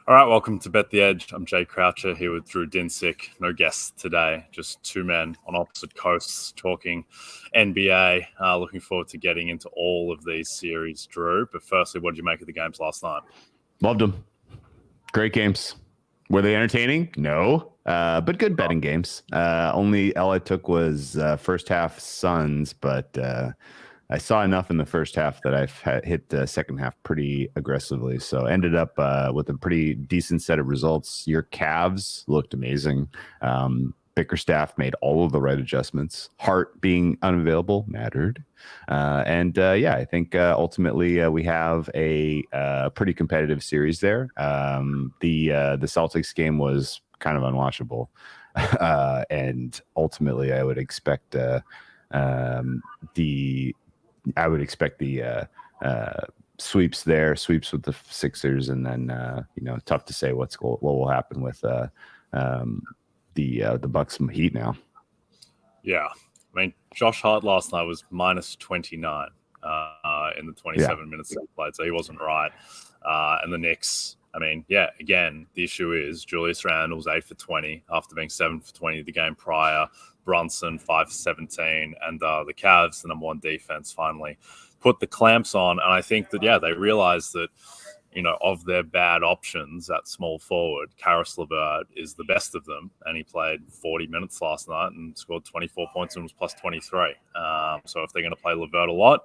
All right, welcome to Bet the Edge. I'm Jay Croucher here with Drew Dinsick. No guests today, just two men on opposite coasts talking NBA. Looking forward to getting into all of these series, Drew. But firstly, what did you make of the games last night? Loved them. Great games. Were they entertaining? No, but good betting games. Only L I took was first half Suns, but I saw enough in the first half that I've hit the second half pretty aggressively. So ended up with a pretty decent set of results. Your Cavs looked amazing. Bickerstaff made all of the right adjustments. Hart being unavailable mattered. I think ultimately we have a pretty competitive series there. The Celtics game was kind of unwatchable. And ultimately I would expect the sweeps there, sweeps with the Sixers, and then tough to say what will happen with the Bucks Heat now. Yeah, I mean Josh Hart last night was minus 29 in the 27 minutes that he played, so he wasn't right. And the Knicks, I mean, yeah, again, the issue is Julius Randle's 8 for 20 after being 7 for 20 the game prior. Brunson 5 for 17, and the Cavs, the number one defense, finally put the clamps on. And I think that, they realized that, of their bad options at small forward, Karis LeVert is the best of them. And he played 40 minutes last night and scored 24 points and was plus 23. So if they're going to play LeVert a lot,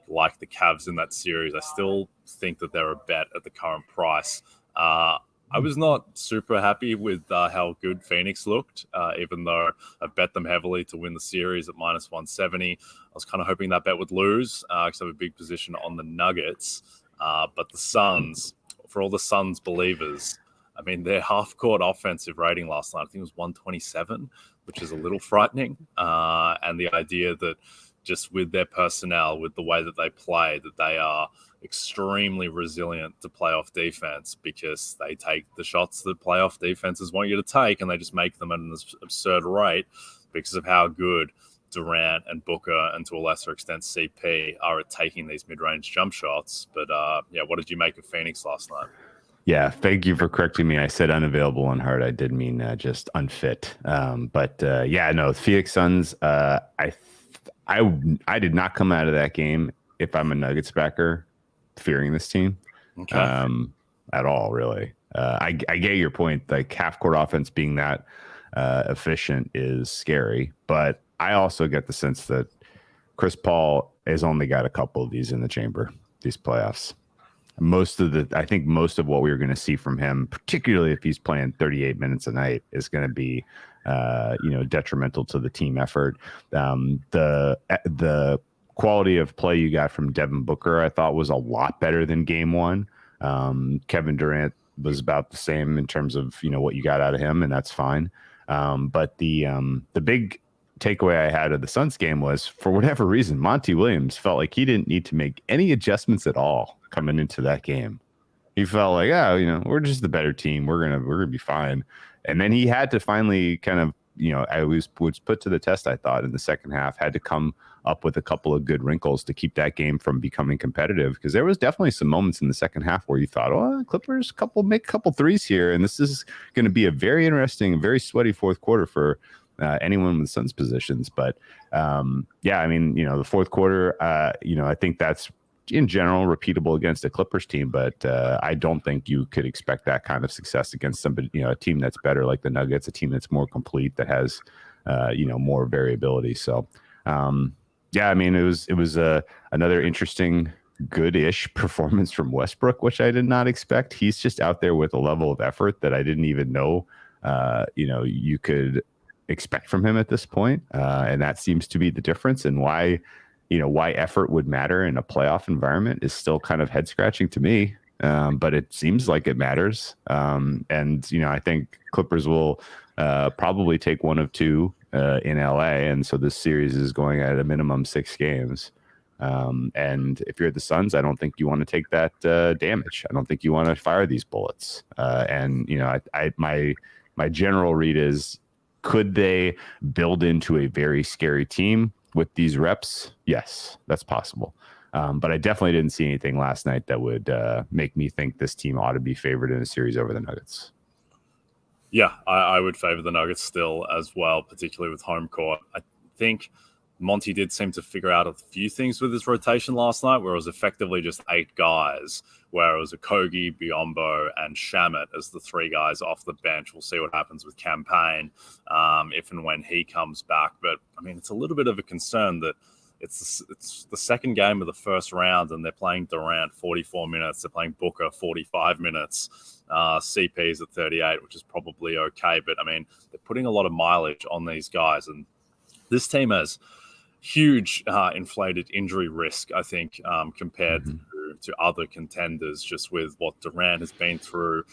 like the Cavs in that series, I still think that they're a bet at the current price. I was not super happy with how good Phoenix looked, even though I bet them heavily to win the series at minus 170. I was kind of hoping that bet would lose because I have a big position on the Nuggets. But the Suns, for all the Suns believers, I mean, their half-court offensive rating last night, I think it was 127, which is a little frightening. And the idea that just with their personnel, with the way that they play, that they are extremely resilient to playoff defense because they take the shots that playoff defenses want you to take and they just make them at an absurd rate because of how good Durant and Booker and to a lesser extent CP are at taking these mid-range jump shots. But what did you make of Phoenix last night? Yeah, thank you for correcting me. I said unavailable on Hart. I did mean just unfit. Phoenix Suns, I did not come out of that game, if I'm a Nuggets backer, fearing this team at all, really. I get your point. Like half-court offense being that efficient is scary, but I also get the sense that Chris Paul has only got a couple of these in the chamber, these playoffs. I think most of what we're going to see from him, particularly if he's playing 38 minutes a night, is going to be detrimental to the team effort. The quality of play you got from Devin Booker, I thought, was a lot better than game one. Kevin Durant was about the same in terms of what you got out of him, and that's fine. But the big takeaway I had of the Suns game was, for whatever reason, Monty Williams felt like he didn't need to make any adjustments at all coming into that game. He felt like, we're just the better team. We're gonna be fine. And then he had to finally kind of, I was put to the test, I thought, in the second half, had to come up with a couple of good wrinkles to keep that game from becoming competitive, because there was definitely some moments in the second half where you thought, Clippers make a couple threes here, and this is going to be a very interesting, very sweaty fourth quarter for anyone with Suns positions. But the fourth quarter, I think that's in general repeatable against a Clippers team, but I don't think you could expect that kind of success against somebody, a team that's better like the Nuggets, a team that's more complete, that has more variability. So it was another interesting, good-ish performance from Westbrook, which I did not expect. He's just out there with a level of effort that I didn't even know you could expect from him at this point, and that seems to be the difference. And why effort would matter in a playoff environment is still kind of head scratching to me. But it seems like it matters. I think Clippers will probably take one of two in LA. And so this series is going at a minimum 6 games. And if you're the Suns, I don't think you want to take that damage. I don't think you want to fire these bullets. My general read is, could they build into a very scary team with these reps? Yes, that's possible. But I definitely didn't see anything last night that would make me think this team ought to be favored in a series over the Nuggets. Yeah, I would favor the Nuggets still as well, particularly with home court. I think Monty did seem to figure out a few things with his rotation last night, where it was effectively just 8 guys, where it was Okogie, Biyombo, and Shamet as the 3 guys off the bench. We'll see what happens with Campaign if and when he comes back. But, I mean, it's a little bit of a concern that it's the second game of the first round, and they're playing Durant 44 minutes. They're playing Booker 45 minutes. CP's at 38, which is probably okay. But, I mean, they're putting a lot of mileage on these guys. And this team has huge inflated injury risk, I think, compared to other contenders, just with what Durant has been through,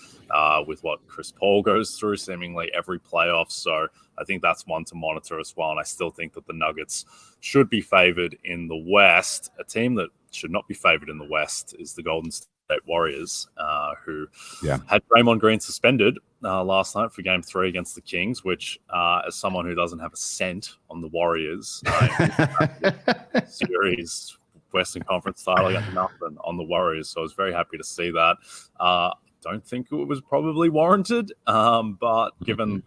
with what Chris Paul goes through seemingly every playoff. So I think that's one to monitor as well. And I still think that the Nuggets should be favored in the West. A team that should not be favored in the West is the Golden State Warriors, who had Draymond Green suspended last night for Game 3 against the Kings, which, as someone who doesn't have a cent on the Warriors, series Western Conference title, I got nothing on the Warriors, so I was very happy to see that. Don't think it was probably warranted, but given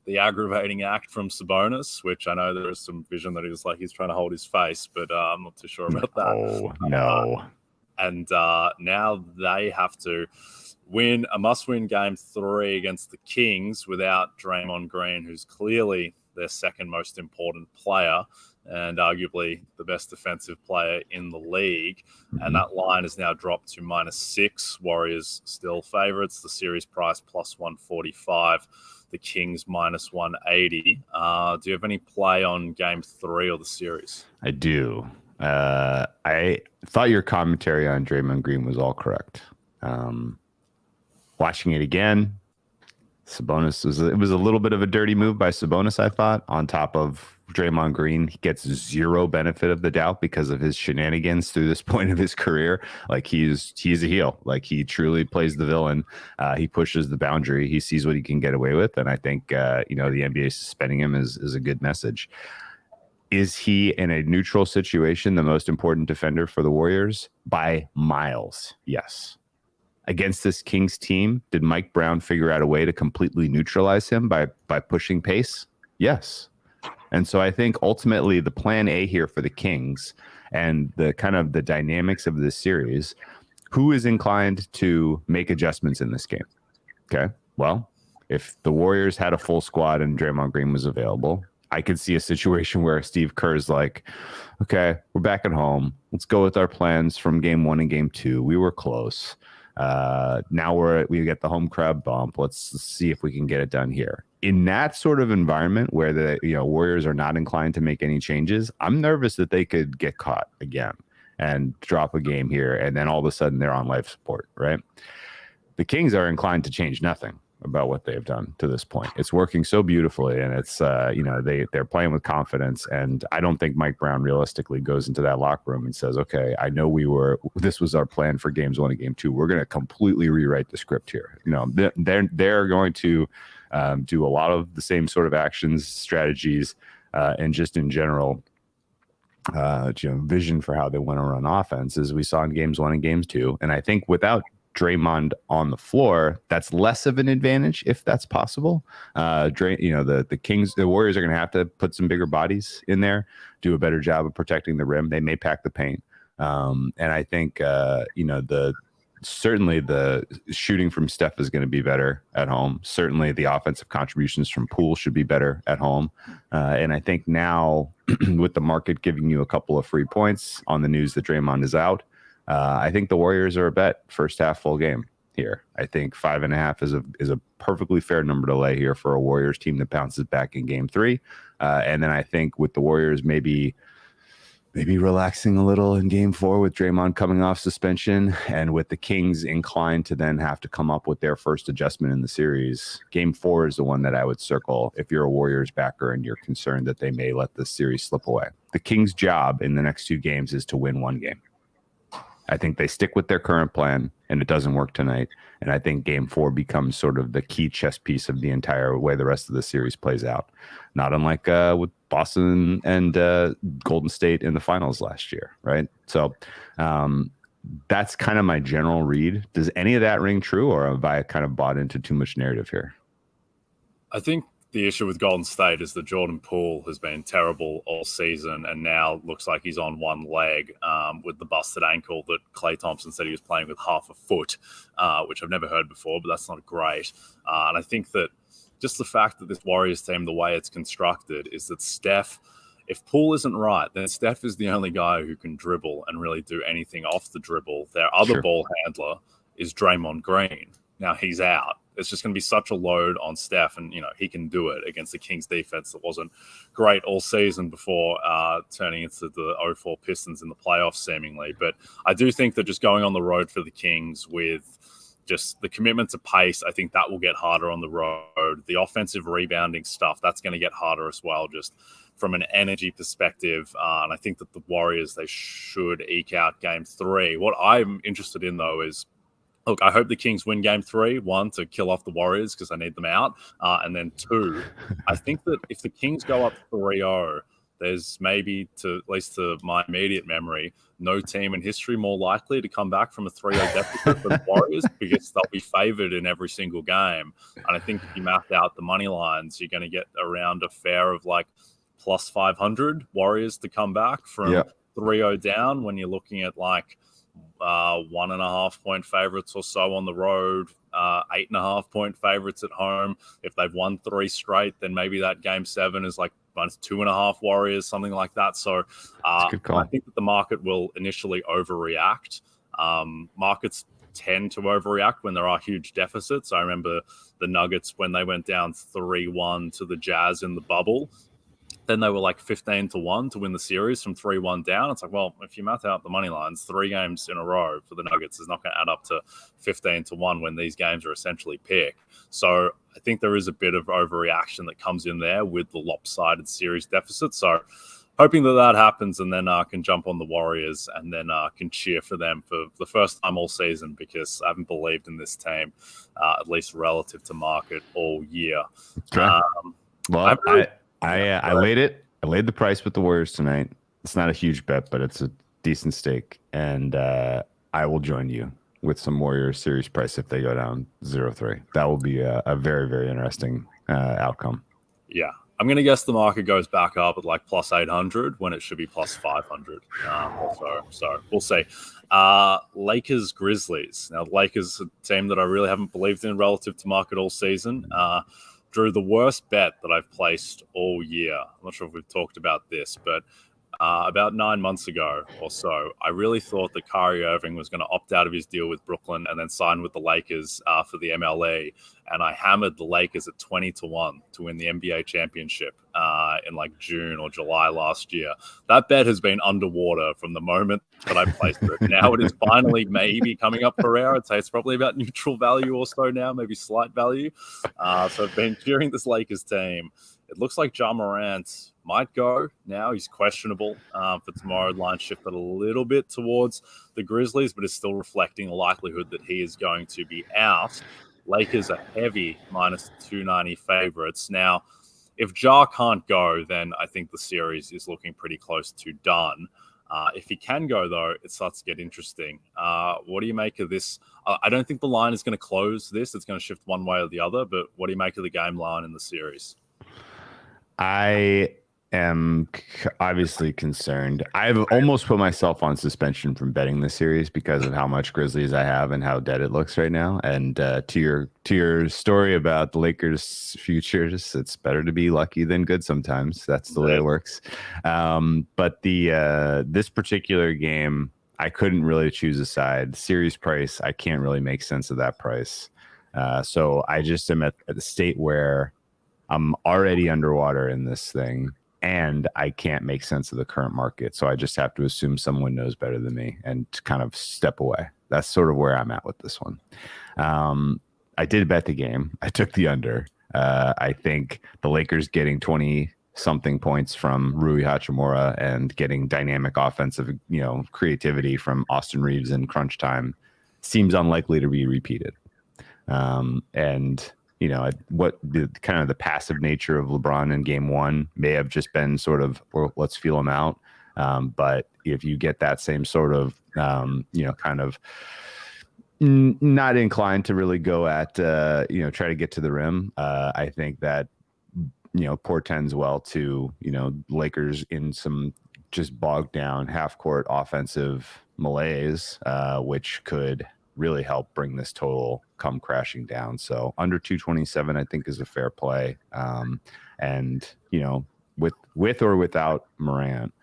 the aggravating act from Sabonis, which I know there is some vision that he's trying to hold his face, but I'm not too sure about that. Oh, no. And now they have to win a must-win Game 3 against the Kings without Draymond Green, who's clearly their second most important player and arguably the best defensive player in the league. And that line is now dropped to -6. Warriors still favorites. The series price +145. The Kings -180. Do you have any play on Game 3 or the series? I do. I thought your commentary on Draymond Green was all correct. Watching it again, Sabonis it was a little bit of a dirty move by Sabonis, I thought, on top of Draymond Green. He gets zero benefit of the doubt because of his shenanigans through this point of his career. Like he's a heel. Like he truly plays the villain. He pushes the boundary. He sees what he can get away with. And I think, the NBA suspending him is a good message. Is he, in a neutral situation, the most important defender for the Warriors? By miles, yes. Against this Kings team, did Mike Brown figure out a way to completely neutralize him by pushing pace? Yes. And so I think ultimately the plan A here for the Kings and the kind of the dynamics of this series, who is inclined to make adjustments in this game? Okay, well, if the Warriors had a full squad and Draymond Green was available, I could see a situation where Steve Kerr's like, okay, we're back at home. Let's go with our plans from Game 1 and Game 2. We were close. Now we get the home crowd bump. Let's see if we can get it done here. In that sort of environment where the Warriors are not inclined to make any changes, I'm nervous that they could get caught again and drop a game here, and then all of a sudden they're on life support, right? The Kings are inclined to change nothing about what they've done to this point. It's working so beautifully, and it's they're playing with confidence. And I don't think Mike Brown realistically goes into that locker room and says, okay, I know this was our plan for Games 1 and Game 2. We're going to completely rewrite the script here. They're going to do a lot of the same sort of actions, strategies, and just in general vision for how they want to run offense, as we saw in Games 1 and Games 2. And I think without Draymond on the floor, that's less of an advantage if that's possible. The Kings, the Warriors are going to have to put some bigger bodies in there, do a better job of protecting the rim. They may pack the paint, and I think certainly the shooting from Steph is going to be better at home. Certainly the offensive contributions from Poole should be better at home, and I think now with the market giving you a couple of free points on the news that Draymond is out, I think the Warriors are a bet first half full game here. I think 5.5 is a perfectly fair number to lay here for a Warriors team that bounces back in Game 3. And then I think with the Warriors maybe relaxing a little in Game 4 with Draymond coming off suspension, and with the Kings inclined to then have to come up with their first adjustment in the series, Game 4 is the one that I would circle if you're a Warriors backer and you're concerned that they may let this series slip away. The Kings' job in the next 2 games is to win 1 game. I think they stick with their current plan, and it doesn't work tonight. And I think Game 4 becomes sort of the key chess piece of the entire way the rest of the series plays out. Not unlike with Boston and Golden State in the finals last year, right? So that's kind of my general read. Does any of that ring true, or have I kind of bought into too much narrative here? I think the issue with Golden State is that Jordan Poole has been terrible all season and now looks like he's on one leg with the busted ankle that Klay Thompson said he was playing with half a foot, which I've never heard before, but that's not great. And I think that just the fact that this Warriors team, the way it's constructed, is that Steph, if Poole isn't right, then Steph is the only guy who can dribble and really do anything off the dribble. Their other ball handler is Draymond Green. Now he's out. It's just going to be such a load on Steph, and he can do it against the Kings defense that wasn't great all season before turning into the 0-4 Pistons in the playoffs seemingly. But I do think that just going on the road for the Kings with just the commitment to pace, I think that will get harder on the road. The offensive rebounding stuff, that's going to get harder as well, just from an energy perspective. And I think that the Warriors, they should eke out Game 3. What I'm interested in, though, is look, I hope the Kings win Game 3, 1, to kill off the Warriors because I need them out. And then 2, I think that if the Kings go up 3-0, there's maybe, at least to my immediate memory, no team in history more likely to come back from a 3-0 deficit than the Warriors because they'll be favored in every single game. And I think if you map out the money lines, you're going to get around a fair of like plus 500 Warriors to come back from 3-0 down when you're looking at like 1.5 point favorites or so on the road, 8.5 point favorites at home. If they've won 3 straight, then maybe that Game 7 is like minus 2.5 Warriors, something like that. So I think that the market will initially overreact. Markets tend to overreact when there are huge deficits. I remember the Nuggets when they went down 3-1 to the Jazz in the bubble. Then they were like 15-1 to win the series from 3-1 down. It's like, well, if you math out the money lines, 3 games in a row for the Nuggets is not going to add up to 15-1 when these games are essentially pick. So I think there is a bit of overreaction that comes in there with the lopsided series deficit. So hoping that happens, and then I can jump on the Warriors and then can cheer for them for the first time all season because I haven't believed in this team, at least relative to market, all year. Okay. I laid it. I laid the price with the Warriors tonight. It's not a huge bet, but it's a decent stake. And I will join you with some Warriors series price if they go down 0-3. That will be a very, very interesting outcome. Yeah. I'm going to guess the market goes back up at like plus 800 when it should be plus 500. So we'll see. Lakers-Grizzlies. Now, the Lakers, a team that I really haven't believed in relative to market all season. Drew, the worst bet that I've placed all year. I'm not sure if we've talked about this, but about 9 months ago or so, I really thought that Kyrie Irving was going to opt out of his deal with Brooklyn and then sign with the Lakers for the MLE. And I hammered the Lakers at 20-1 to win the NBA championship in like June or July last year. That bet has been underwater from the moment that I placed it. Now it is finally maybe coming up for air. I'd say it's probably about neutral value or so now, maybe slight value. So I've been cheering this Lakers team. It looks like Ja Morant might go now. He's questionable for tomorrow. Line shifted a little bit towards the Grizzlies, but is still reflecting the likelihood that he is going to be out. Lakers are heavy minus 290 favorites. Now, if Ja can't go, then I think the series is looking pretty close to done. If he can go, though, it starts to get interesting. What do you make of this? I don't think the line is going to close this. It's going to shift one way or the other, but what do you make of the game line in the series? I am obviously concerned. I've almost put myself on suspension from betting this series because of how much Grizzlies I have and how dead it looks right now. And to your story about the Lakers' futures, it's better to be lucky than good sometimes. That's the way it works. But this particular game, I couldn't really choose a side. Series price, I can't really make sense of that price. So I just am at the state where I'm already underwater in this thing, and I can't make sense of the current market. So I just have to assume someone knows better than me and kind of step away. That's sort of where I'm at with this one. I did bet the game. I took the under. I think the Lakers getting 20 something points from Rui Hachimura and getting dynamic offensive, creativity from Austin Reeves in crunch time seems unlikely to be repeated. And what the kind of the passive nature of LeBron in game one may have just been sort of, well, let's feel him out. But if you get that same sort of, kind of not inclined to really go at, try to get to the rim, I think that, portends well to, Lakers in some just bogged down half court offensive malaise, which could really help bring this total come crashing down. So under 227, I think, is a fair play. And, with or without Morant,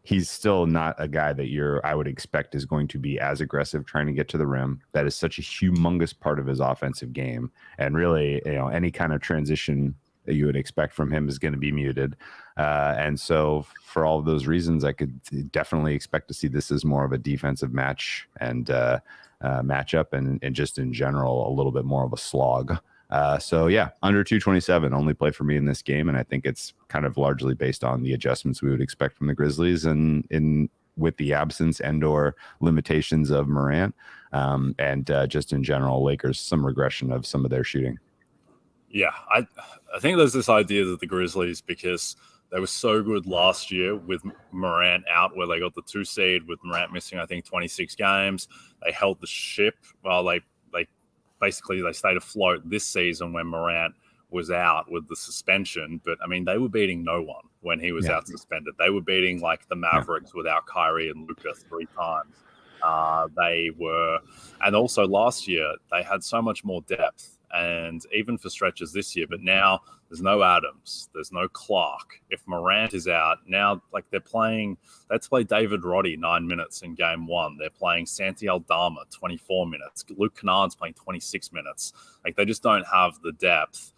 he's still not a guy that I would expect is going to be as aggressive trying to get to the rim. That is such a humongous part of his offensive game. And really, any kind of transition that you would expect from him is going to be muted. And so for all of those reasons, I could definitely expect to see this as more of a defensive match and matchup and just in general, a little bit more of a slog. So yeah, under 227, only play for me in this game. And I think it's kind of largely based on the adjustments we would expect from the Grizzlies and with the absence and or limitations of Morant, and just in general, Lakers, some regression of some of their shooting. Yeah, I think there's this idea that the Grizzlies, because they were so good last year with Morant out, where they got the 2 seed with Morant missing, I think, 26 games. They held the ship while they basically stayed afloat this season when Morant was out with the suspension. But, I mean, they were beating no one when he was out suspended. They were beating, like, the Mavericks without Kyrie and Luka 3 times. And also last year, they had so much more depth. And even for stretches this year, but now there's no Adams, there's no Clark. If Morant is out now, like let's play David Roddy 9 minutes in game one. They're playing Santi Aldama 24 minutes. Luke Kennard's playing 26 minutes. Like, they just don't have the depth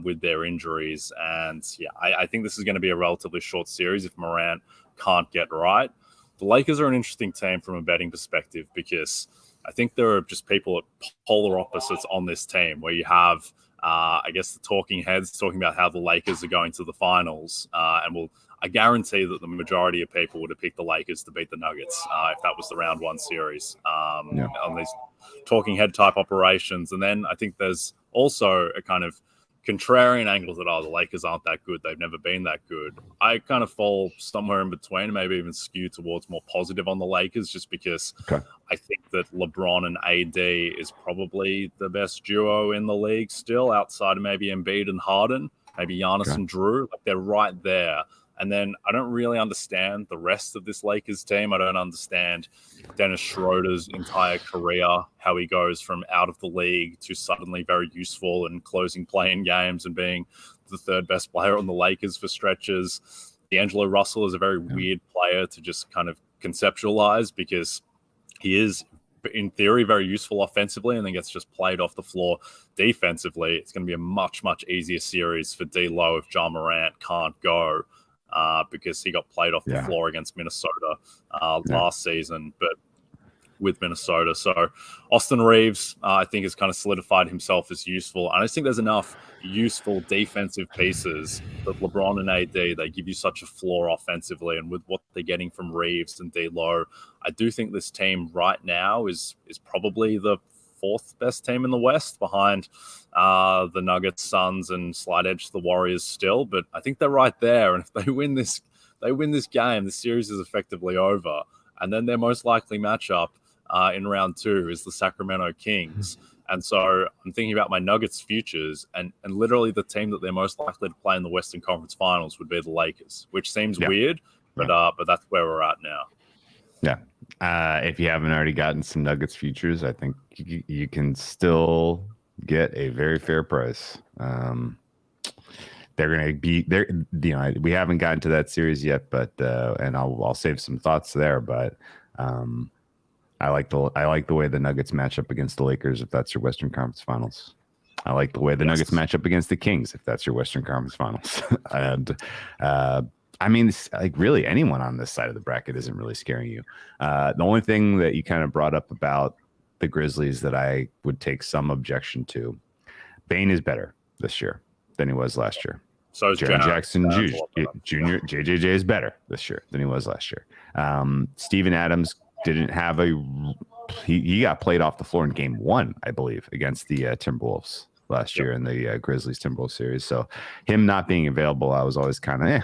with their injuries. And yeah, I think this is going to be a relatively short series if Morant can't get right. The Lakers are an interesting team from a betting perspective because I think there are just people at polar opposites on this team where you have, I guess, the talking heads talking about how the Lakers are going to the finals. And I guarantee that the majority of people would have picked the Lakers to beat the Nuggets if that was the round one series on these talking head type operations. And then I think there's also a kind of contrarian angle that, the Lakers aren't that good. They've never been that good. I kind of fall somewhere in between, maybe even skew towards more positive on the Lakers just because I think that LeBron and AD is probably the best duo in the league still, outside of maybe Embiid and Harden, maybe Giannis and Drew. Like, they're right there. And then I don't really understand the rest of this Lakers team. I don't understand Dennis Schroeder's entire career, how he goes from out of the league to suddenly very useful and closing play-in games and being the third best player on the Lakers for stretches. D'Angelo Russell is a very weird player to just kind of conceptualize because he is, in theory, very useful offensively and then gets just played off the floor defensively. It's going to be a much, much easier series for D-Lo if Ja Morant can't go. Because he got played off the floor against Minnesota last season, but with Minnesota. So Austin Reeves, I think, has kind of solidified himself as useful. And I just think there's enough useful defensive pieces that LeBron and AD, they give you such a floor offensively. And with what they're getting from Reeves and D-Lo, I do think this team right now is probably the 4th best team in the West behind the Nuggets, Suns, and slight edge to the Warriors still. But I think they're right there. And if they win this game, the series is effectively over. And then their most likely matchup in round 2 is the Sacramento Kings. And so I'm thinking about my Nuggets futures, and literally the team that they're most likely to play in the Western Conference Finals would be the Lakers, which seems weird, but that's where we're at now. Yeah. If you haven't already gotten some Nuggets futures, I think you can still get a very fair price. They're going to be there. We haven't gotten to that series yet, but and I'll save some thoughts there. But I like the way the Nuggets match up against the Lakers if that's your Western Conference Finals. I like the way the Nuggets match up against the Kings if that's your Western Conference Finals. And I mean, like, really anyone on this side of the bracket isn't really scaring you. The only thing that you kind of brought up about the Grizzlies that I would take some objection to, Bane is better this year than he was last year. So is Jaren Jackson Jr. JJJ is better this year than he was last year. Steven Adams didn't have he got played off the floor in game 1, I believe, against the Timberwolves last year in the Grizzlies Timberwolves series. So him not being available, I was always kind of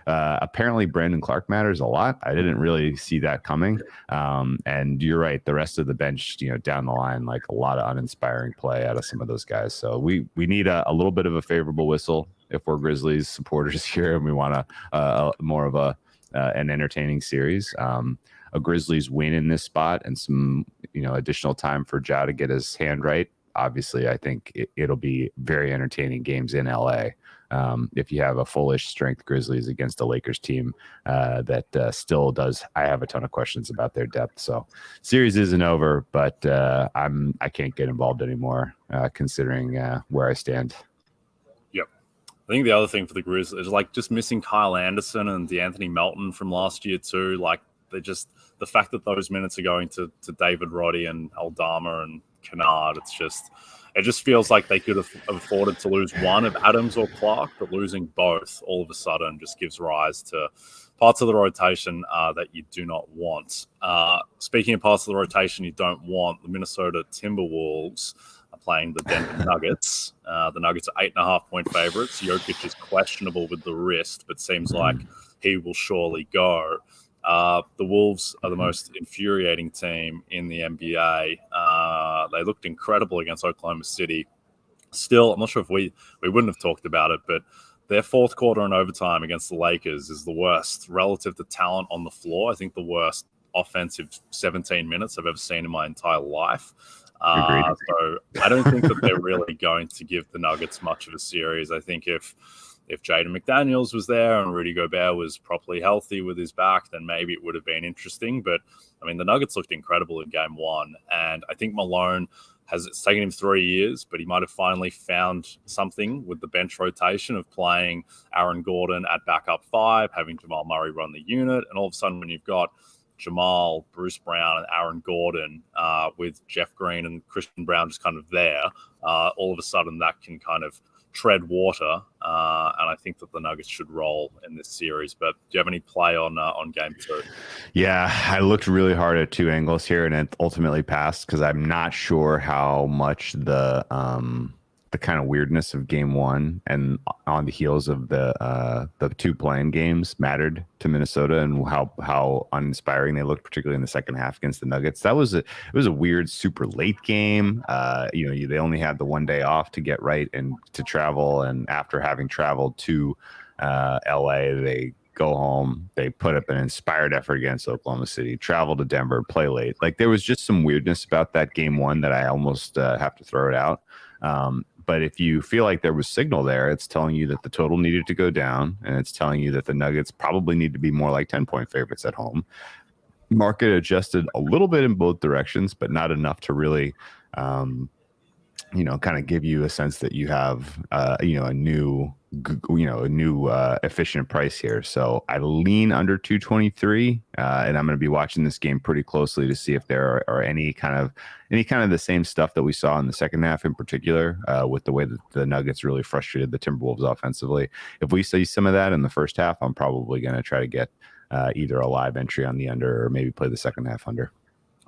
apparently Brandon Clark matters a lot. I didn't really see that coming. And you're right. The rest of the bench, down the line, like a lot of uninspiring play out of some of those guys. So we need a little bit of a favorable whistle if we're Grizzlies supporters here and we want more of an entertaining series. A Grizzlies win in this spot and some, additional time for Ja to get his hand right. Obviously, I think it'll be very entertaining games in LA. If you have a fullish strength Grizzlies against a Lakers team that still does, I have a ton of questions about their depth. So series isn't over, but I can't get involved anymore considering where I stand. Yep. I think the other thing for the Grizzlies is like just missing Kyle Anderson and DeAnthony Melton from last year too. Like the fact that those minutes are going to David Roddy and Aldama and Kennard, it just feels like they could have afforded to lose one of Adams or Clark, but losing both all of a sudden just gives rise to parts of the rotation that you do not want. Speaking of parts of the rotation you don't want, the Minnesota Timberwolves are playing the Denver Nuggets. The Nuggets are 8.5-point favorites. Jokic is questionable with the wrist, but seems like he will surely go. The Wolves are the most infuriating team in the NBA. They looked incredible against Oklahoma City. Still, I'm not sure if we wouldn't have talked about it, but their fourth quarter and overtime against the Lakers is the worst relative to talent on the floor. I think the worst offensive 17 minutes I've ever seen in my entire life. So I don't think that they're really going to give the Nuggets much of a series. I think if Jaden McDaniels was there and Rudy Gobert was properly healthy with his back, then maybe it would have been interesting. But, I mean, the Nuggets looked incredible in game 1. And I think Malone it's taken him 3 years, but he might have finally found something with the bench rotation of playing Aaron Gordon at backup 5, having Jamal Murray run the unit. And all of a sudden when you've got Jamal, Bruce Brown, and Aaron Gordon with Jeff Green and Christian Brown just kind of there, all of a sudden that can kind of tread water, and I think that the Nuggets should roll in this series. But do you have any play on game 2? Yeah, I looked really hard at 2 angles here, and it ultimately passed because I'm not sure how much the kind of weirdness of game 1 and on the heels of the 2 playing games mattered to Minnesota and how uninspiring they looked, particularly in the second half against the Nuggets. It was a weird, super late game. They only had the 1 day off to get right and to travel, and after having traveled to LA, they go home, they put up an inspired effort against Oklahoma City, travel to Denver, play late. Like there was just some weirdness about that game 1 that I almost have to throw it out. But if you feel like there was signal there, it's telling you that the total needed to go down, and it's telling you that the Nuggets probably need to be more like 10-point favorites at home. Market adjusted a little bit in both directions, but not enough to really, kind of give you a sense that you have, a new efficient price here. So I lean under 223, and I'm going to be watching this game pretty closely to see if there are any kind of the same stuff that we saw in the second half, in particular, with the way that the Nuggets really frustrated the Timberwolves offensively. If we see some of that in the first half, I'm probably going to try to get either a live entry on the under or maybe play the second half under.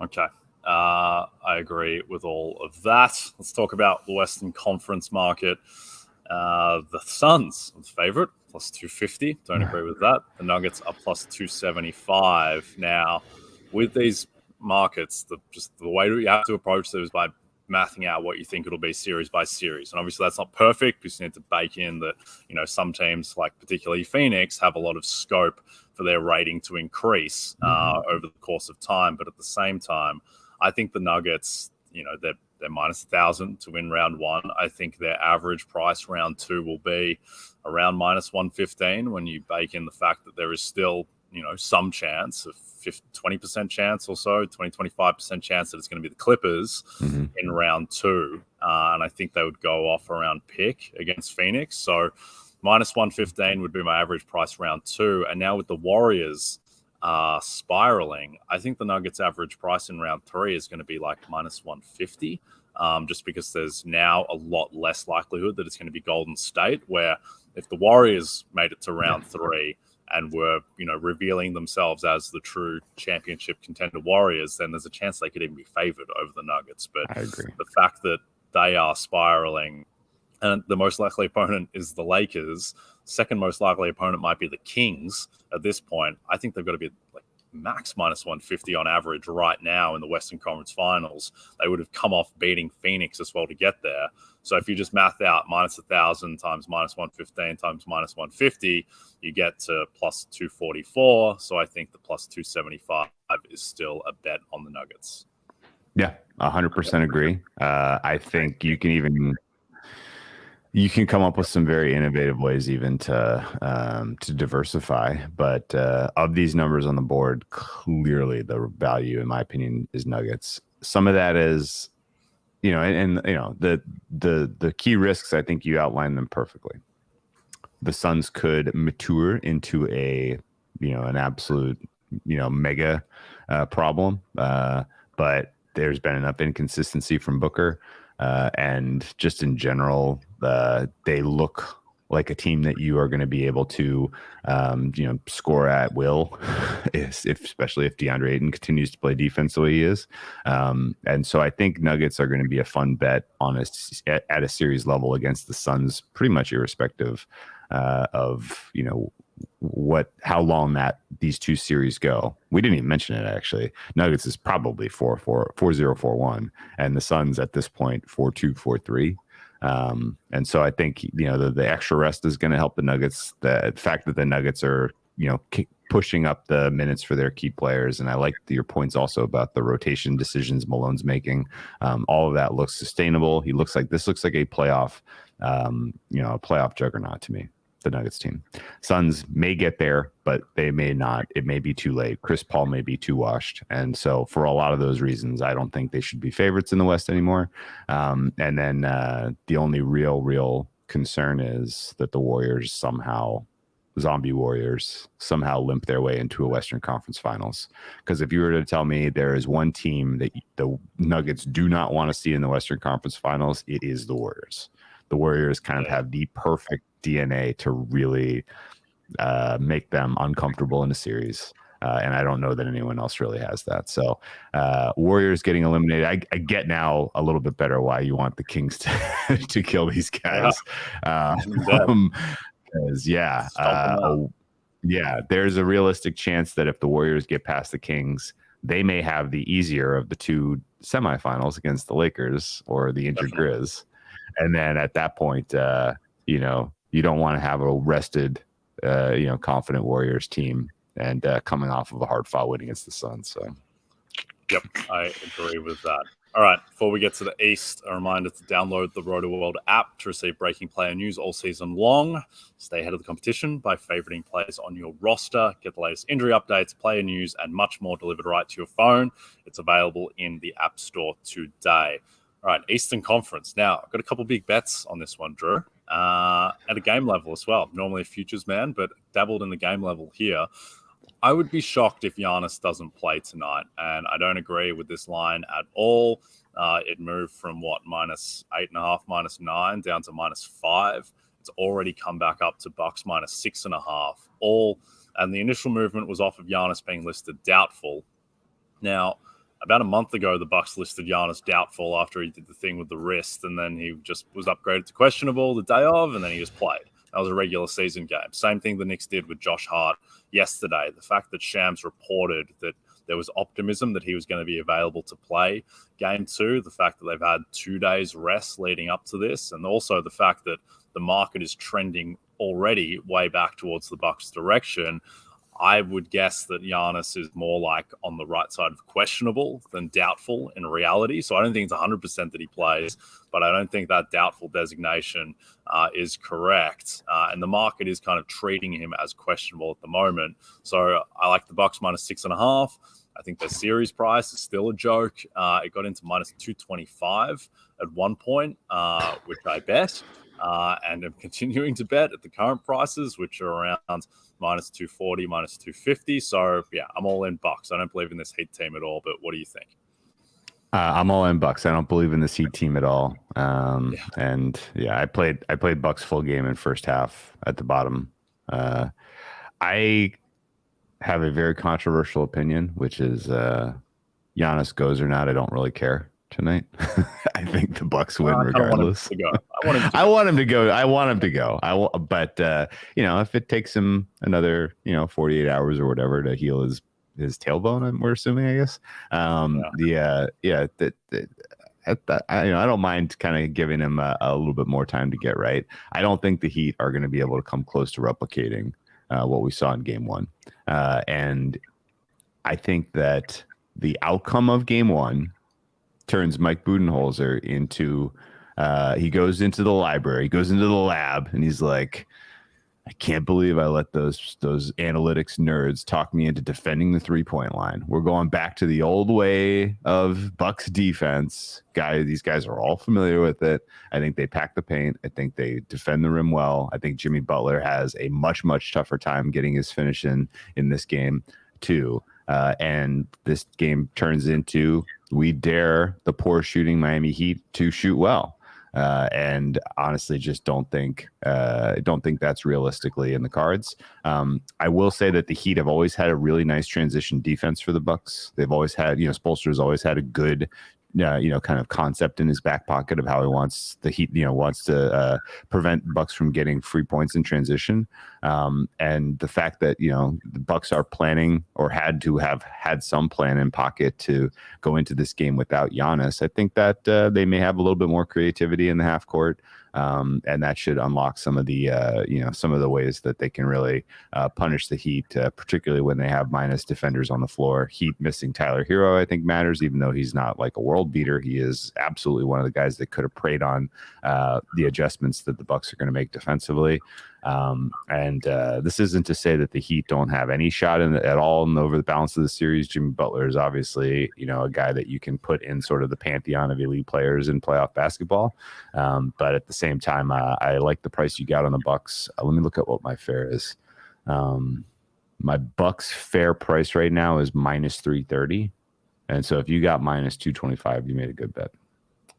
Okay. I agree with all of that. Let's talk about the Western Conference market. The Suns, the favorite, plus 250. Don't agree with that. The Nuggets are plus 275. Now, with these markets, the way you have to approach them is by mathing out what you think it'll be series by series. And obviously that's not perfect because you need to bake in that, some teams like particularly Phoenix have a lot of scope for their rating to increase over the course of time. But at the same time, I think the Nuggets, they're minus 1,000 to win round 1. I think their average price round 2 will be around minus 115 when you bake in the fact that there is still, some chance of 20% chance or so, 25% chance that it's going to be the Clippers in round 2. And I think they would go off around pick against Phoenix. So minus 115 would be my average price round 2. And now with the Warriors spiraling, I think the Nuggets average price in round 3 is going to be like minus 150. just because there's now a lot less likelihood that it's going to be Golden State, where if the Warriors made it to round 3 and were, revealing themselves as the true championship contender Warriors, then there's a chance they could even be favored over the Nuggets. But I agree. The fact that they are spiraling, and the most likely opponent is the Lakers, second most likely opponent might be the Kings at this point. I think they've got to be like max minus 150 on average right now in the Western Conference Finals. They would have come off beating Phoenix as well to get there. So if you just math out minus 1,000 times minus 115 times minus 150, you get to plus 244. So I think the plus 275 is still a bet on the Nuggets. Yeah, 100% agree. I think you can come up with some very innovative ways even to diversify. But of these numbers on the board, clearly the value, in my opinion, is Nuggets. Some of that is, the key risks, I think you outlined them perfectly. The Suns could mature into an absolute, mega problem. But there's been enough inconsistency from Booker. And just in general, they look like a team that you are going to be able to, score at will, especially if DeAndre Ayton continues to play defense the way he is. And so I think Nuggets are going to be a fun bet on at a series level against the Suns, pretty much irrespective of, how long these two series go. We didn't even mention it, actually. Nuggets is probably 4-0, 4-1, and the Suns at this point 4-2, 4-3. And so I think the extra rest is going to help the Nuggets. The fact that the Nuggets are pushing up the minutes for their key players, and I like your points also about the rotation decisions Malone's making. All of that looks sustainable. This looks like a playoff, a playoff juggernaut to me. The Nuggets team. Suns may get there, but they may not. It may be too late. Chris Paul may be too washed. And so for a lot of those reasons, I don't think they should be favorites in the West anymore. And then the only real concern is that the Warriors zombie Warriors somehow limp their way into a Western Conference Finals. Because if you were to tell me there is one team that the Nuggets do not want to see in the Western Conference Finals, it is the Warriors. The Warriors kind of have the perfect DNA to really make them uncomfortable in a series. And I don't know that anyone else really has that. So Warriors getting eliminated. I get now a little bit better why you want the Kings to kill these guys. There's a realistic chance that if the Warriors get past the Kings, they may have the easier of the two semifinals against the Lakers or the injured Grizz. And then at that point, you don't want to have a rested, confident Warriors team and coming off of a hard-fought win against the Suns. So, yep, I agree with that. All right, before we get to the East, a reminder to download the RotoWorld app to receive breaking player news all season long. Stay ahead of the competition by favoriting players on your roster. Get the latest injury updates, player news, and much more delivered right to your phone. It's available in the App Store today. All right, Eastern Conference. Now, I've got a couple big bets on this one, Drew, at a game level as well. Normally a futures man, but dabbled in the game level here. I would be shocked if Giannis doesn't play tonight, and I don't agree with this line at all. It moved from, minus 8.5, minus 9, down to minus 5. It's already come back up to Bucks minus 6.5. And the initial movement was off of Giannis being listed doubtful. Now, about a month ago, the Bucks listed Giannis doubtful after he did the thing with the wrist, and then he just was upgraded to questionable the day of, and then he just played. That was a regular season game. Same thing the Knicks did with Josh Hart yesterday. The fact that Shams reported that there was optimism that he was going to be available to play game 2, the fact that they've had 2 days rest leading up to this, and also the fact that the market is trending already way back towards the Bucks' direction, I would guess that Giannis is more like on the right side of questionable than doubtful in reality. So I don't think it's 100% that he plays, but I don't think that doubtful designation is correct. And the market is kind of treating him as questionable at the moment. So I like the Bucks minus 6.5. I think their series price is still a joke. It got into minus 225 at one point, which I bet. And I'm continuing to bet at the current prices, which are around minus 240, minus 250. So, yeah, I'm all in Bucks. I don't believe in this Heat team at all, but what do you think? I'm all in Bucks. I don't believe in this Heat team at all. And yeah, I played Bucks full game in first half at the bottom. I have a very controversial opinion, which is Giannis goes or not. I don't really care tonight. I think the Bucks win regardless. I want him to go. I want him to go. But if it takes him another 48 hours or whatever to heal his tailbone, we're assuming, I guess. I don't mind kind of giving him a little bit more time to get right. I don't think the Heat are going to be able to come close to replicating what we saw in Game 1, and I think that the outcome of Game 1 turns Mike Budenholzer into he goes into the library, he goes into the lab, and he's like, I can't believe I let those analytics nerds talk me into defending the 3-point line. We're going back to the old way of Bucks defense. These guys are all familiar with it. I think they pack the paint. I think they defend the rim well. I think Jimmy Butler has a much, much tougher time getting his finish in this game too. And this game turns into, we dare the poor shooting Miami Heat to shoot well. And honestly, just don't think that's realistically in the cards. I will say that the Heat have always had a really nice transition defense for the Bucks. They've always had, Spoelstra's always had a good, kind of concept in his back pocket of how he wants the Heat, wants to prevent Bucks from getting free points in transition. And the fact that, the Bucks are planning or had to have had some plan in pocket to go into this game without Giannis, I think that they may have a little bit more creativity in the half court. And that should unlock some of the, some of the ways that they can really punish the Heat, particularly when they have minus defenders on the floor. Heat missing Tyler Hero, I think, matters, even though he's not like a world beater. He is absolutely one of the guys that could have preyed on the adjustments that the Bucks are going to make defensively. This isn't to say that the Heat don't have any shot at all over the balance of the series. Jimmy Butler is obviously, a guy that you can put in sort of the pantheon of elite players in playoff basketball. But at the same time, I like the price you got on the Bucks. Let me look at what my fair is. My Bucks fair price right now is minus 330. And so if you got minus 225, you made a good bet.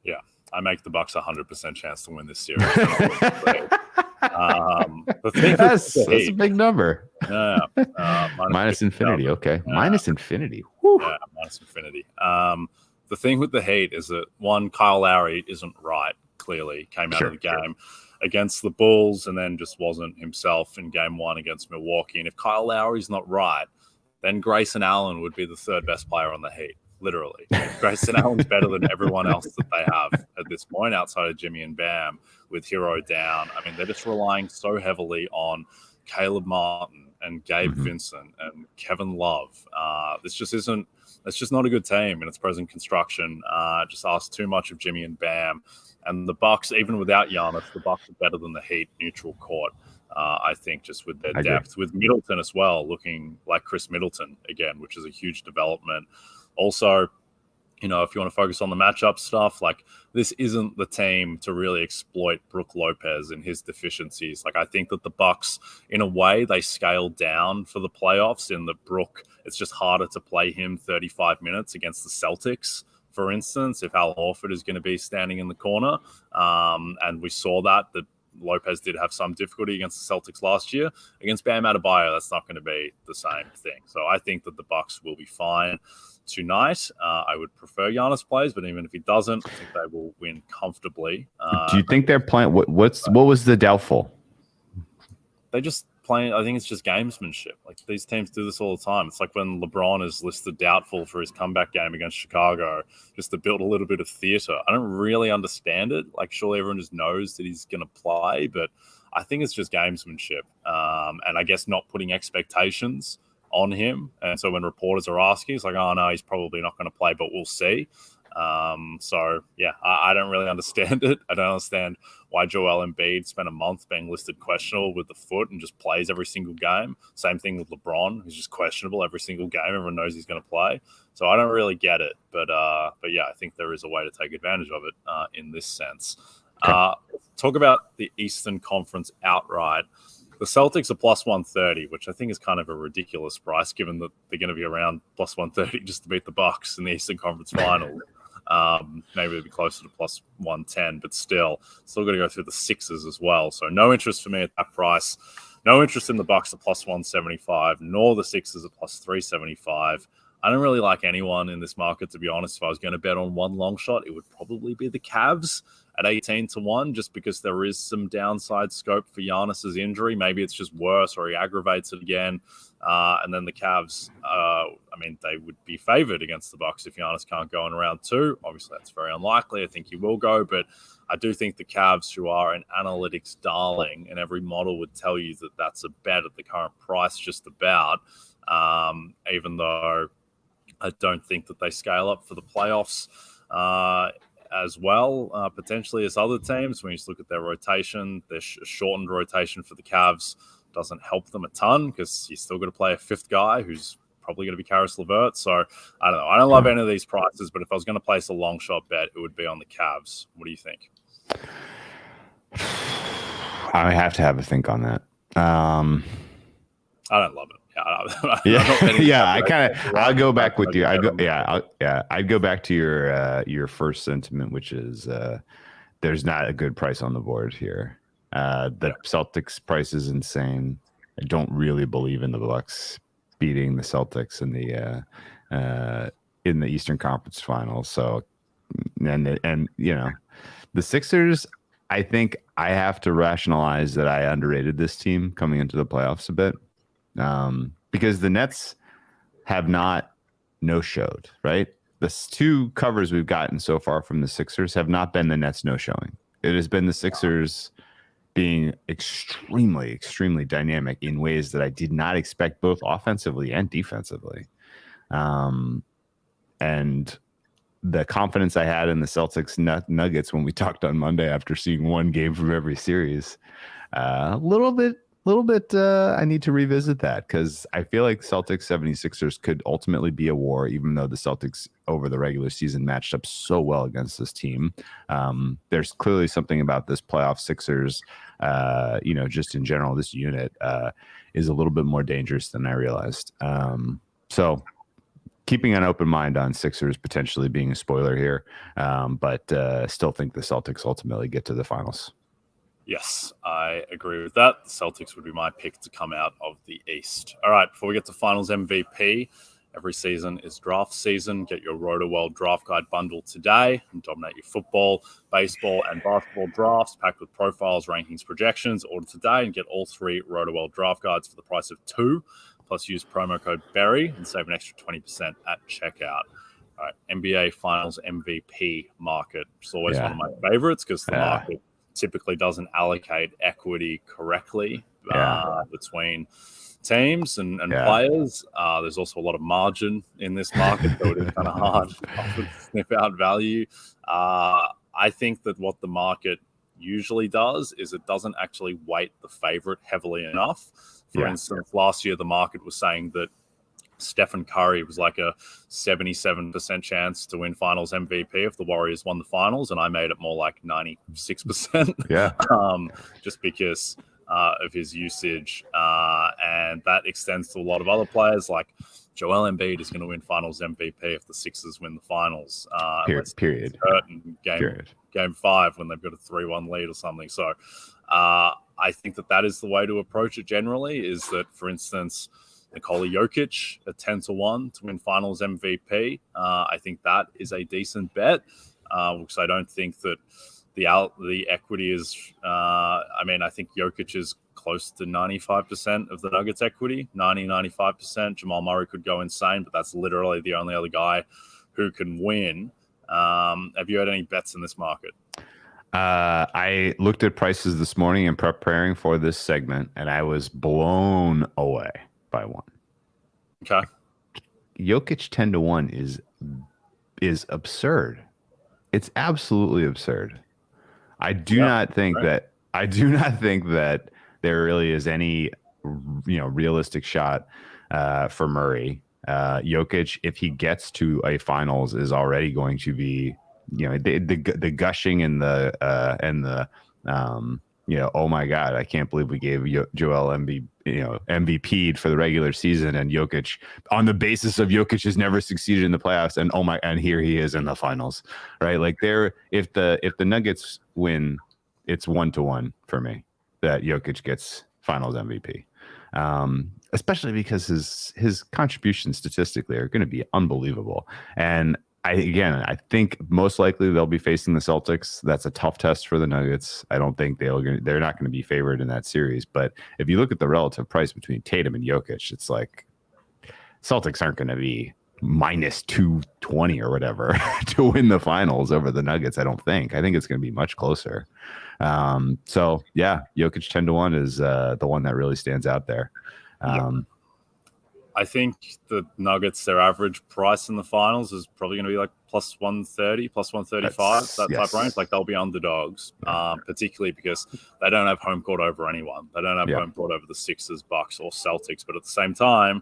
Yeah, I make the Bucks 100% chance to win this series. That's a big number. Minus infinity. Number. Okay. Minus infinity. Whew. Yeah, minus infinity. The thing with the Heat is that Kyle Lowry isn't right. Clearly came out of the game against the Bulls and then just wasn't himself in Game 1 against Milwaukee. And if Kyle Lowry's not right, then Grayson Allen would be the third best player on the Heat. Literally, Grayson Allen's better than everyone else that they have at this point outside of Jimmy and Bam with Hero down. I mean, they're just relying so heavily on Caleb Martin and Gabe Vincent and Kevin Love. That's just not a good team in its present construction. Just asks too much of Jimmy and Bam. And the Bucks, even without Giannis, the Bucks are better than the Heat neutral court. I think just with their depth, with Middleton as well, looking like Chris Middleton again, which is a huge development. Also, if you want to focus on the matchup stuff, like this isn't the team to really exploit Brook Lopez and his deficiencies. Like I think that the Bucks, in a way, they scaled down for the playoffs in the Brook. It's just harder to play him 35 minutes against the Celtics, for instance, if Al Horford is going to be standing in the corner. And we saw that Lopez did have some difficulty against the Celtics last year. Against Bam Adebayo, that's not going to be the same thing. So I think that the Bucks will be fine tonight. I would prefer Giannis plays, but even if he doesn't, I think they will win comfortably. Do you think they're playing? What was the doubtful? They just playing. I think it's just gamesmanship. Like these teams do this all the time. It's like when LeBron is listed doubtful for his comeback game against Chicago, just to build a little bit of theater. I don't really understand it. Like surely everyone just knows that he's going to play, but I think it's just gamesmanship. And I guess not putting expectations on him. And so when reporters are asking, it's like, oh no, he's probably not going to play, but we'll see. So yeah, I don't really understand it. I don't understand why Joel Embiid spent a month being listed questionable with the foot and just plays every single game. Same thing with LeBron, who's just questionable every single game. Everyone knows he's going to play. So I don't really get it, but yeah, I think there is a way to take advantage of it in this sense. Okay. Talk about the Eastern Conference outright. The Celtics are plus 130, which I think is kind of a ridiculous price, given that they're going to be around plus 130 just to beat the Bucks in the Eastern Conference Final. Maybe it'd be closer to plus 110, but still got to go through the Sixers as well. So no interest for me at that price. No interest in the Bucks at plus 175, nor the Sixers at plus 375. I don't really like anyone in this market, to be honest. If I was going to bet on one long shot, it would probably be the Cavs at 18-1, just because there is some downside scope for Giannis's injury. Maybe it's just worse or he aggravates it again. And then the Cavs, they would be favored against the Bucks if Giannis can't go in round 2. Obviously, that's very unlikely. I think he will go, but I do think the Cavs, who are an analytics darling, and every model would tell you that that's a bet at the current price just about, even though I don't think that they scale up for the playoffs as well, potentially as other teams. When you just look at their rotation, their shortened rotation for the Cavs doesn't help them a ton because you're still going to play a fifth guy who's probably going to be Karis LeVert. So I don't know. I don't love any of these prices, but if I was going to place a long shot bet, it would be on the Cavs. What do you think? I have to have a think on that. I don't love it. I'll go back with you. I'd go back to your first sentiment, which is there's not a good price on the board here. The Celtics price is insane. I don't really believe in the Bucks beating the Celtics in the Eastern Conference Finals. So, and the Sixers, I think I have to rationalize that I underrated this team coming into the playoffs a bit. Because the Nets have not no-showed, right? The 2 covers we've gotten so far from the Sixers have not been the Nets no-showing. It has been the Sixers being extremely, extremely dynamic in ways that I did not expect, both offensively and defensively. And the confidence I had in the Celtics Nuggets when we talked on Monday after seeing one game from every series, a little bit, I need to revisit that because I feel like Celtics 76ers could ultimately be a war, even though the Celtics over the regular season matched up so well against this team. There's clearly something about this playoff Sixers, just in general, this unit is a little bit more dangerous than I realized. So keeping an open mind on Sixers potentially being a spoiler here, but still think the Celtics ultimately get to the finals. Yes, I agree with that. The Celtics would be my pick to come out of the East. All right, before we get to Finals MVP, every season is draft season. Get your RotoWorld Draft Guide bundle today and dominate your football, baseball, and basketball drafts packed with profiles, rankings, projections. Order today and get all 3 RotoWorld Draft Guides for the price of 2. Plus use promo code BERRY and save an extra 20% at checkout. All right, NBA Finals MVP market. It's always one of my favorites because the market typically doesn't allocate equity correctly between teams and players. There's also a lot of margin in this market, so it is kind of hard to sniff out value. I think that what the market usually does is it doesn't actually weight the favorite heavily enough. For instance, last year the market was saying that Stephen Curry was like a 77% chance to win Finals MVP if the Warriors won the Finals, and I made it more like 96%. Just because of his usage, and that extends to a lot of other players. Like Joel Embiid is going to win Finals MVP if the Sixers win the Finals. Period. Game 5 when they've got a 3-1 lead or something. So I think that is the way to approach it generally. Is that, for instance, Nikola Jokic at 10-1 to win Finals MVP. I think that is a decent bet because I don't think that the equity is. I think Jokic is close to 95% of the Nuggets equity, 95%. Jamal Murray could go insane, but that's literally the only other guy who can win. Have you had any bets in this market? I looked at prices this morning in preparing for this segment, and I was blown away by one. Okay. Jokic 10-1 is absurd. It's absolutely absurd. I do not think that there really is any realistic shot for Murray. Jokic, if he gets to a finals, is already going to be the gushing and the oh my God, I can't believe we gave Joel MVP'd for the regular season, and Jokic, on the basis of Jokic has never succeeded in the playoffs, and here he is in the finals, right? Like if the Nuggets win, it's 1-1 for me that Jokic gets Finals MVP, especially because his contributions statistically are going to be unbelievable. And I think most likely they'll be facing the Celtics. That's a tough test for the Nuggets. I don't think they're not going to be favored in that series. But if you look at the relative price between Tatum and Jokic, it's like Celtics aren't going to be minus 220 or whatever to win the finals over the Nuggets. I don't think. I think it's going to be much closer. So yeah, Jokic 10-1 is the one that really stands out there. I think the Nuggets, their average price in the finals is probably going to be like plus 130, plus 135, type range. Like they'll be underdogs, particularly because they don't have home court over anyone. They don't have home court over the Sixers, Bucks, or Celtics. But at the same time,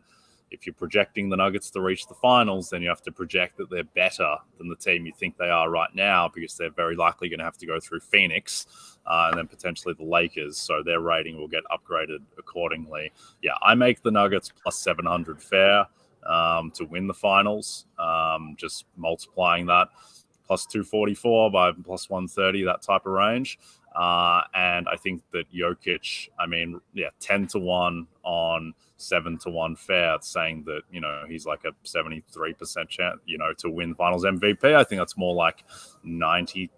if you're projecting the Nuggets to reach the finals, then you have to project that they're better than the team you think they are right now, because they're very likely going to have to go through Phoenix and then potentially the Lakers. So their rating will get upgraded accordingly. Yeah, I make the Nuggets plus 700 fair to win the finals. Just multiplying that plus 244 by plus 130, that type of range. And I think that Jokic, 10-1 on 7-1 fair, saying that, he's like a 73% chance, to win finals MVP. I think that's more like 93%,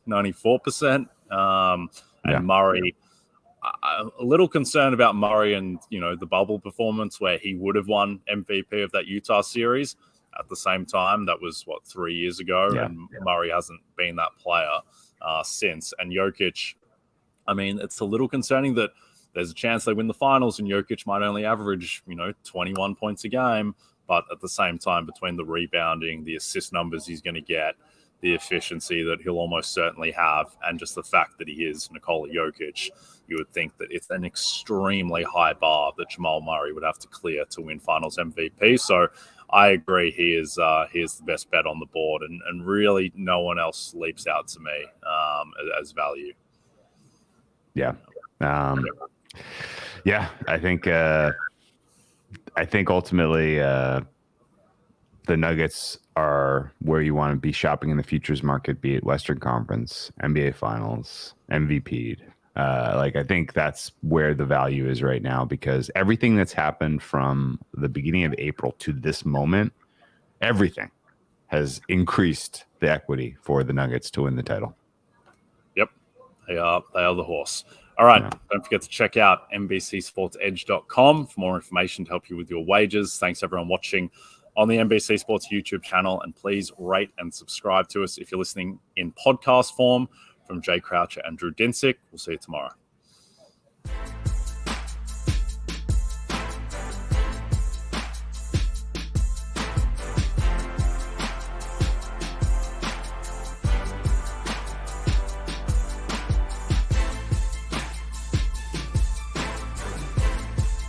94%. And Murray, I'm a little concerned about Murray and, the bubble performance where he would have won MVP of that Utah series. At the same time, that was 3 years ago, and Murray hasn't been that player since. And Jokic, it's a little concerning that there's a chance they win the finals and Jokic might only average, 21 points a game. But at the same time, between the rebounding, the assist numbers he's going to get, the efficiency that he'll almost certainly have, and just the fact that he is Nikola Jokic, you would think that it's an extremely high bar that Jamal Murray would have to clear to win finals MVP. So I agree, he is the best bet on the board, and really no one else leaps out to me as value. I think ultimately the Nuggets are where you want to be shopping in the futures market, be it Western Conference, NBA Finals, MVP'd. I think that's where the value is right now, because everything that's happened from the beginning of April to this moment, everything has increased the equity for the Nuggets to win the title. Yep, they are the horse. All right, Don't forget to check out NBCSportsEdge.com for more information to help you with your wagers. Thanks everyone watching on the NBC Sports YouTube channel, and please rate and subscribe to us if you're listening in podcast form. From Jay Croucher and Drew Dinsick, we'll see you tomorrow.